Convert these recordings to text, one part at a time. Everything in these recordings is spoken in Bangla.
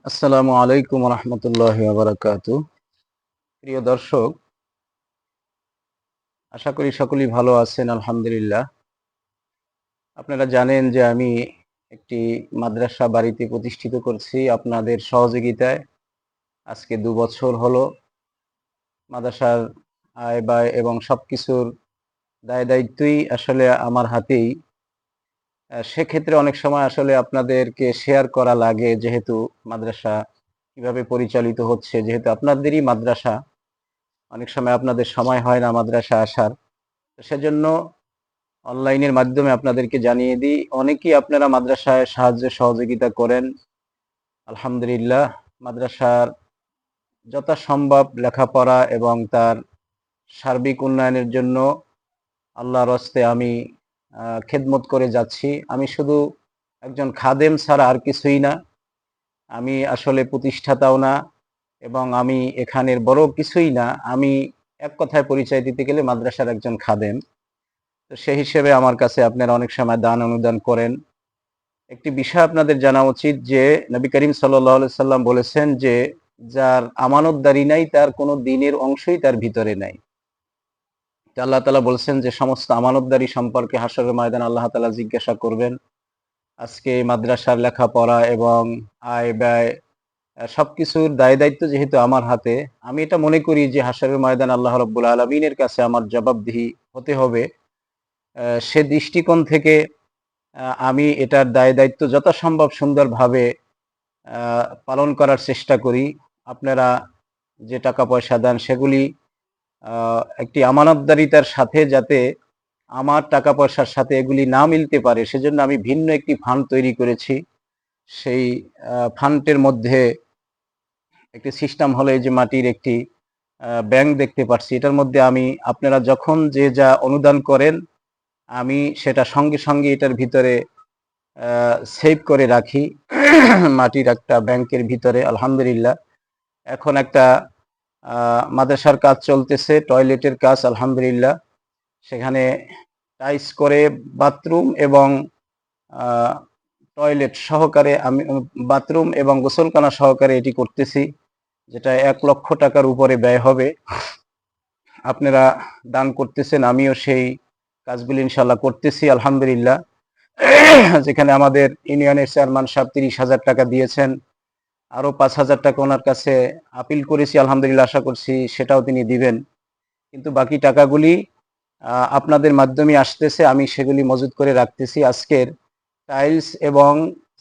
আসসালামু আলাইকুম রহমতুল্লাহি ওয়া বারাকাতুহু। প্রিয় দর্শক, আশা করি সকলেই ভালো আছেন আলহামদুলিল্লাহ। আপনারা জানেন যে আমি একটি মাদ্রাসা বাড়িতে প্রতিষ্ঠিত করছি আপনাদের সহযোগিতায়। আজকে ২ বছর হলো। মাদ্রাসার আয় ব্যয় এবং সবকিছুর দায়-দায়িত্বই আসলে আমার হাতেই। সেক্ষেত্রে অনেক সময় আসলে আপনাদেরকে শেয়ার করা লাগে, যেহেতু মাদ্রাসা কিভাবে পরিচালিত হচ্ছে, যেহেতু আপনাদেরই মাদ্রাসা, অনেক সময় আপনাদের সময় হয় না মাদ্রাসা আসার। সেজন্য অনলাইনের মাধ্যমে আপনাদেরকে জানিয়ে দিই, অনেকেই আপনারা মাদ্রাসায় সাহায্য সহযোগিতা করেন। আলহামদুলিল্লাহ, মাদ্রাসার যথাসম্ভব লেখাপড়া এবং তার সার্বিক উন্নয়নের জন্য আল্লাহর হস্তে আমি খেদমত করে যাচ্ছি। আমি শুধু একজন খাদেম ছাড়া আর কিছুই না। আমি আসলে প্রতিষ্ঠাতাও না এবং আমি এখানের বড় কিছুই না। আমি এক কথায় পরিচয় দিতে গেলে মাদ্রাসার একজন খাদেম। তো সেই হিসেবে আমার কাছে আপনারা অনেক সময় দান অনুদান করেন। একটি বিষয় আপনাদের জানা উচিত যে নবী করিম সাল্লাল্লাহু আলাইহি সাল্লাম বলেছেন যে যার আমানতদারি নাই তার কোনো দিনের অংশই তার ভিতরে নাই। তো আল্লাহ তাআলা বলছেন যে সমস্ত আমানতদারি সম্পর্কে হাশরের ময়দানে আল্লাহ তাআলা জিজ্ঞাসা করবেন। আজকে মাদ্রাসার লেখাপড়া এবং আয় ব্যয় সবকিছুর দায়-দায়িত্ব যেহেতু আমার হাতে, আমি এটা মনে করি যে হাশরের ময়দানে আল্লাহ রাব্বুল আলামিনের কাছে আমার জবাবদিহি হতে হবে। সে দৃষ্টিকোণ থেকে আমি এটার দায়-দায়িত্ব যথাসম্ভব সুন্দরভাবে পালন করার চেষ্টা করি। আপনারা যে টাকা-পয়সা দেন সেগুলি একটি আমানতদারিতার সাথে, যাতে আমার টাকা-পয়সার সাথে এগুলি না মিলতে পারে, সেজন্য আমি ভিন্ন একটি ফান্ড তৈরি করেছি। সেই ফান্ডের মধ্যে একটি সিস্টেম হলো এই যে মাটির একটি ব্যাংক দেখতে পাচ্ছি। এটার মধ্যে আমি আপনারা যখন যে যা অনুদান করেন, আমি সেটা সঙ্গে, সঙ্গে এটার ভিতরে সেভ করে রাখি মাটির একটা ব্যাংকের ভিতরে। আলহামদুলিল্লাহ, এখন একটা মাদ্রাসার কাজ চলতেছে, টয়লেটের কাজ। আলহামদুলিল্লাহ, সেখানে টাইলস করে বাথরুম এবং টয়লেট সহকারে আমি বাথরুম এবং গোসলখানা সহকারে এটি করতেছি, যেটা ১,০০,০০০ টাকার উপরে ব্যয় হবে। আপনারা দান করতেছেন, আমিও সেই কাজগুলি ইনশাআল্লাহ করতেছি আলহামদুলিল্লাহ। যেখানে আমাদের ইউনিয়নের চেয়ারম্যান সাহেব ৩০,০০০ টাকা দিয়েছেন। আরো ৫,০০০ টাকা ওনার কাছে আপিল করেছি, আলহামদুলিল্লাহ আশা করছি সেটাও তিনি দিবেন। কিন্তু বাকি টাকাগুলি আপনাদের মাধ্যমে আসতেছে, আমি সেগুলি মজুত করে রাখতেছি। আজকের টাইলস এবং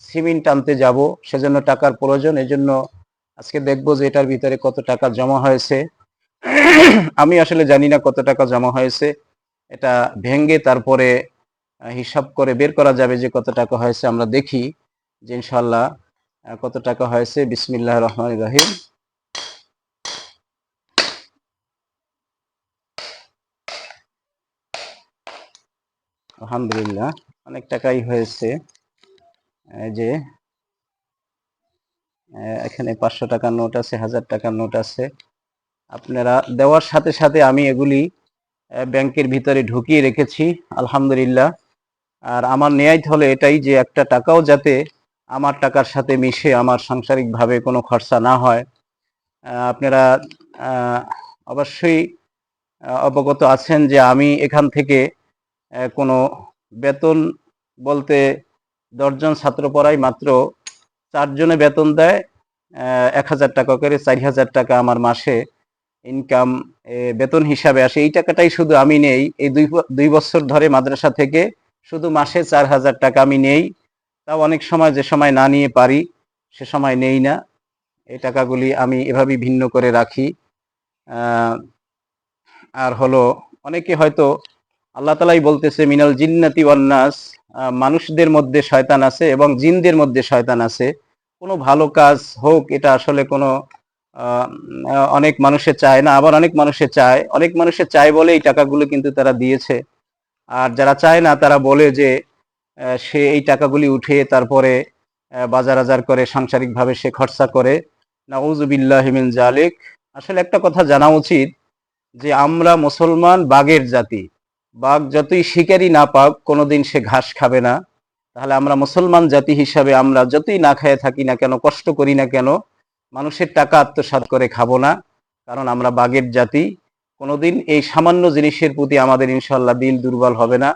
সিমেন্ট আনতে যাব, সেজন্য টাকার প্রয়োজন। এজন্য আজকে দেখবো যে এটার ভিতরে কত টাকা জমা হয়েছে। আমি আসলে জানি না কত টাকা জমা হয়েছে, এটা ভেঙ্গে তারপরে হিসাব করে বের করা যাবে যে কত টাকা হয়েছে। আমরা দেখি যে ইনশাআল্লাহ কত টাকা হয়েছে। বিসমিল্লাহির রহমানির রহিম। আলহামদুলিল্লাহ, অনেক টাকাই হয়েছে। এই যে এখানে ৫০০ টাকার নোট আছে, ১,০০০ টাকার নোট আছে। আপনারা দেওয়ার সাথে সাথে আমি এগুলি ব্যাংকের ভিতরে ঢুকিয়ে রেখেছি আলহামদুলিল্লাহ। আর আমার নিয়ত হলো এটাই যে একটা টাকাও যাতে আমার টাকার সাথে মিশে আমার সাংসারিকভাবে কোনো খরচা না হয়। আপনারা অবশ্যই অবগত আছেন যে আমি এখান থেকে কোনো বেতন বলতে ১০ জন ছাত্র পড়াই, মাত্র ৪ জনে বেতন দেয় ১,০০০ টাকা করে। ৪,০০০ টাকা আমার মাসে ইনকাম বেতন হিসাবে আসে। এই টাকাটাই শুধু আমি নেই এই ২ বছর ধরে মাদ্রাসা থেকে, শুধু মাসে ৪,০০০ টাকা আমি নেই। তাও অনেক সময় যে সময় না নিয়ে পারি সে সময় নেই না। এই টাকাগুলি আমি এভাবেই ভিন্ন করে রাখি। আর হলো, অনেকে হয়তো আল্লাহ তাআলাই বলতেছে মিনাল জিন্নাতি ওয়ান নাস, মানুষদের মধ্যে শয়তান আছে এবং জিনদের মধ্যে শয়তান আছে। কোনো ভালো কাজ হোক, এটা আসলে কোনো অনেক মানুষে চায় না, আবার অনেক মানুষে চায়। অনেক মানুষে চায় বলে এই টাকাগুলো কিন্তু তারা দিয়েছে। আর যারা চায় না তারা বলে যে সে এই টাকাগুলি উঠিয়ে তারপরে বাজার আজার করে সাংসারিকভাবে সে খরচা করে। নাউযু বিল্লাহি মিন যালিক। আসলে একটা কথা জানা উচিত যে আমরা মুসলমান বাঘের জাতি। বাঘ যতই শিকারি না পাক, কোনোদিন সে ঘাস খাবে না, তাহলে আমরা মুসলমান জাতি হিসাবে আমরা যতই না খেয়ে থাকি না কেন, কষ্ট করি না কেন, মানুষের টাকা আত্মসাৎ করে খাবো না, কারণ আমরা বাগের জাতি। কোনোদিন এই সামান্য জিনিসের প্রতি আমাদের ইনশাল্লাহ দিল দুর্বল হবে না।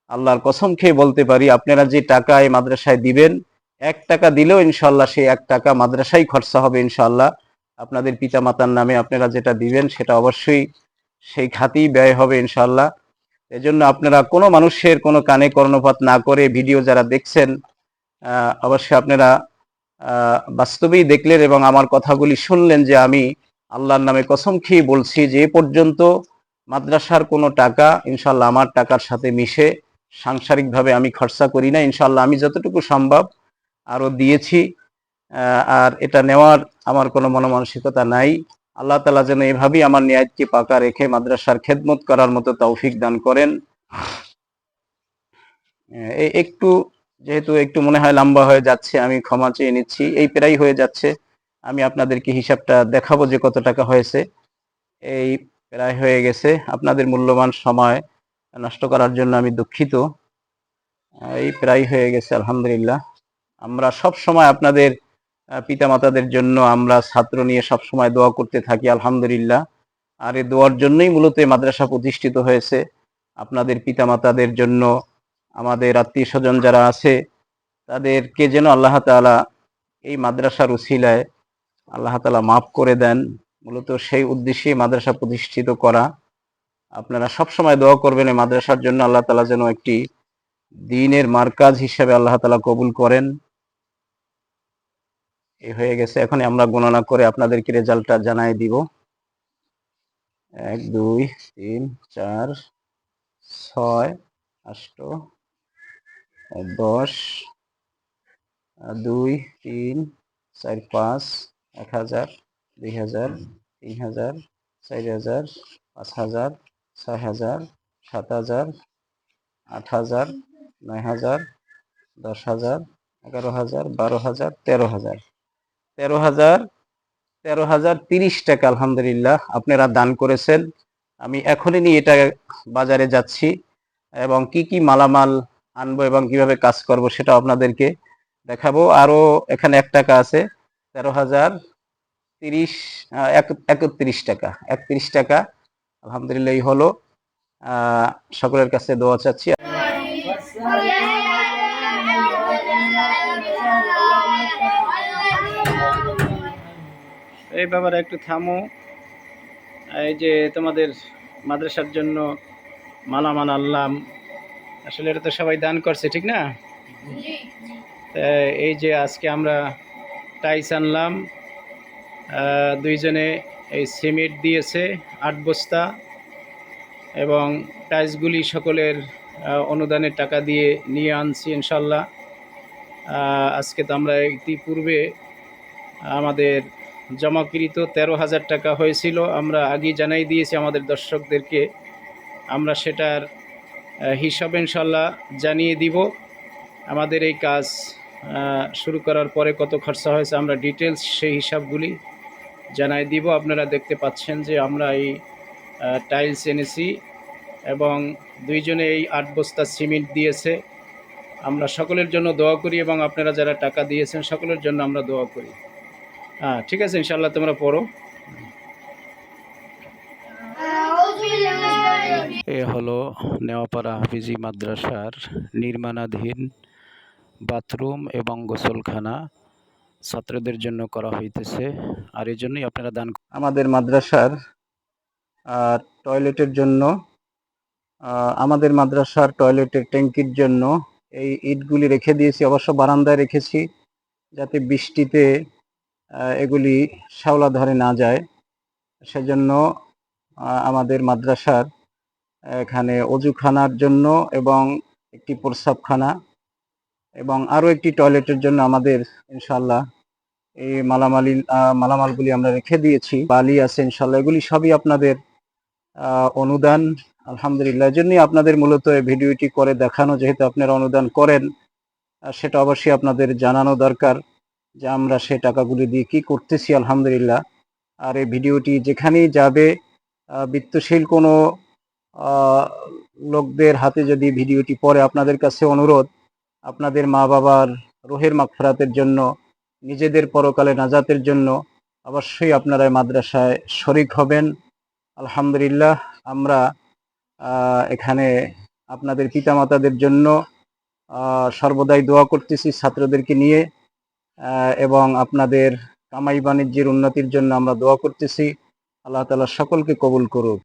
আল্লাহর কসম খেয়ে বলতে পারি, আপনারা যে টাকা এই মাদ্রাসায় দিবেন, 1 টাকা দিলেও ইনশাল্লাহ সেই 1 টাকা মাদ্রাসায় খরচা হবে ইনশাল্লাহ। আপনাদের পিতা মাতার নামে আপনারা যেটা দিবেন সেটা অবশ্যই সেই খাতেই ব্যয় হবে ইনশাল্লাহ। এজন্য আপনারা কোনো মানুষের কোনো কানে কর্ণপাত না করে ভিডিও যারা দেখছেন, অবশ্যই আপনারা বাস্তবেই দেখলেন এবং আমার কথাগুলি শুনলেন যে আমি আল্লাহর নামে কসম খেয়ে বলছি যে এ পর্যন্ত মাদ্রাসার কোনো টাকা ইনশাল্লাহ আমার টাকার সাথে মিশে সাংসারিকভাবে আমি খরচা করি না। ইনশাল্লাহ আমি যতটুকু সম্ভব আরো দিয়েছি, আর এটা নেওয়ার আমার কোনো মনমানসিকতা নাই। আল্লাহ তাআলা যেন এভাবেই আমার নিয়াতকে পাকা রেখে মাদ্রাসার খেদমত করার মতো তৌফিক দান করেন। একটু যেহেতু একটু মনে হয় লম্বা হয়ে যাচ্ছে, আমি ক্ষমা চেয়ে নিচ্ছি। এই প্রায় হয়ে যাচ্ছে, আমি আপনাদেরকে হিসাবটা দেখাবো যে কত টাকা হয়েছে। এই প্রায় হয়ে গেছে, আপনাদের মূল্যবান সময় নষ্ট করার জন্য আমি দুঃখিত। এই প্রায় হয়ে গেছে আলহামদুলিল্লাহ। আমরা সব সময় আপনাদের পিতামাতাদের জন্য আমরা ছাত্র নিয়ে সব সময় দোয়া করতে থাকি আলহামদুলিল্লাহ। আর এই দোয়ার জন্যই মূলত এই মাদ্রাসা প্রতিষ্ঠিত হয়েছে, আপনাদের পিতামাতাদের জন্য। আমাদের আত্মীয় স্বজন যারা আছে তাদেরকে যেন আল্লাহ তাআলা এই মাদ্রাসার উসিলায় আল্লাহ তাআলা মাফ করে দেন, মূলত সেই উদ্দেশ্যে মাদ্রাসা প্রতিষ্ঠিত করা। আপনারা সব সময় দোয়া করবেন এই মাদ্রাসার জন্য, আল্লাহ তাআলা যেন একটি দ্বীনের মারকাজ হিসেবে আল্লাহ তাআলা কবুল করেন। এই হয়ে গেছে, এখন আমরা গণনা করে আপনাদেরকে রেজাল্টটা জানাই দিব। 1 2 3 4 6 8 10 2 3 4 5 1000 2000 3000 4000 5000 6000 7000 8000 9000 10000 11000 12000 13000 13030 টাকা আলহামদুলিল্লাহ আপনারা দান করেছেন। আমি এখনই নিয়ে এটা বাজারে যাচ্ছি এবং কি কি মালামাল আনবো এবং কিভাবে কাজ করব সেটা আপনাদেরকে দেখাবো। আরো এখানে 1 টাকা আছে, 13030 31 টাকা, 31 টাকা আলহামদুলিল্লাহ এই হলো। সকলের কাছে দোয়া চাচ্ছি। এই ব্যাপারে একটু থামো। এই যে তোমাদের মাদ্রাসার জন্য মালামাল আনলাম, আসলে এটা তো সবাই দান করছে, ঠিক না? এই যে আজকে আমরা টাইস আনলাম, দুইজনে এই সিমেন্ট দিয়েছে 8 বস্তা, এবং টাইলসগুলি সকলের অনুদানের টাকা দিয়ে নিয়ে আনছি ইনশাল্লাহ। আজকে তো আমরা ইতিপূর্বে আমাদের জমাকৃত 13,000 টাকা হয়েছিল, আমরা আগেই জানাই দিয়েছি আমাদের দর্শকদেরকে। আমরা সেটার হিসাব ইনশাল্লাহ জানিয়ে দিব। আমাদের এই কাজ শুরু করার পরে কত খরচা হয়েছে আমরা ডিটেলস সেই হিসাবগুলি জানাই দিব। আপনারা দেখতে পাচ্ছেন যে আমরা এই টাইলস এনেছি এবং দুইজনে এই 8 বস্তা সিমেন্ট দিয়েছে। আমরা সকলের জন্য দোয়া করি এবং আপনারা যারা টাকা দিয়েছেন সকলের জন্য আমরা দোয়া করি। ঠিক আছে, ইনশাআল্লাহ তোমরা পড়ো। এ হলো নেওয়াপাড়া হাফিজি মাদ্রাসার নির্মাণাধীন বাথরুম এবং গোসলখানা ছাত্রদের জন্য করা হইতেছে, আর এই জন্যই আপনারা দান। আমাদের মাদ্রাসার টয়লেটের জন্য, আমাদের মাদ্রাসার টয়লেটের ট্যাঙ্কির জন্য এই ইটগুলি রেখে দিয়েছি, অবশ্য বারান্দায় রেখেছি যাতে বৃষ্টিতে এগুলি শ্যাওলা ধরে না যায়। সেজন্য আমাদের মাদ্রাসার এখানে অজুখানার জন্য এবং একটি প্রস্রাবখানা এবং আরও একটি টয়লেটের জন্য আমাদের ইনশাল্লাহ এই মালামালগুলি আমরা রেখে দিয়েছি। বালি আছে ইনশাল্লাহ, এগুলি সবই আপনাদের অনুদান আলহামদুলিল্লাহ। এই জন্যই আপনাদের মূলত এই ভিডিওটি করে দেখানো, যেহেতু আপনারা অনুদান করেন সেটা অবশ্যই আপনাদের জানানো দরকার যে আমরা সে টাকাগুলি দিয়ে কি করতেছি আলহামদুলিল্লাহ। আর এই ভিডিওটি যেখানেই যাবে বিত্তশীল কোনো লোকদের হাতে যদি ভিডিওটি পড়ে, আপনাদের কাছে অনুরোধ আপনাদের মা বাবার রুহের মাগফিরাতের জন্য, নিজেদের পরকালে নাজাতের জন্য অবশ্যই আপনারা এই মাদ্রাসায় শরীক হবেন। আলহামদুলিল্লাহ, আমরা এখানে আপনাদের পিতামাতাদের জন্য সর্বদাই দোয়া করতেছি ছাত্রদেরকে নিয়ে, এবং আপনাদের কামাই বাণিজ্যের উন্নতির জন্য আমরা দোয়া করতেছি। আল্লাহ তাআলা সকলকে কবুল করুক।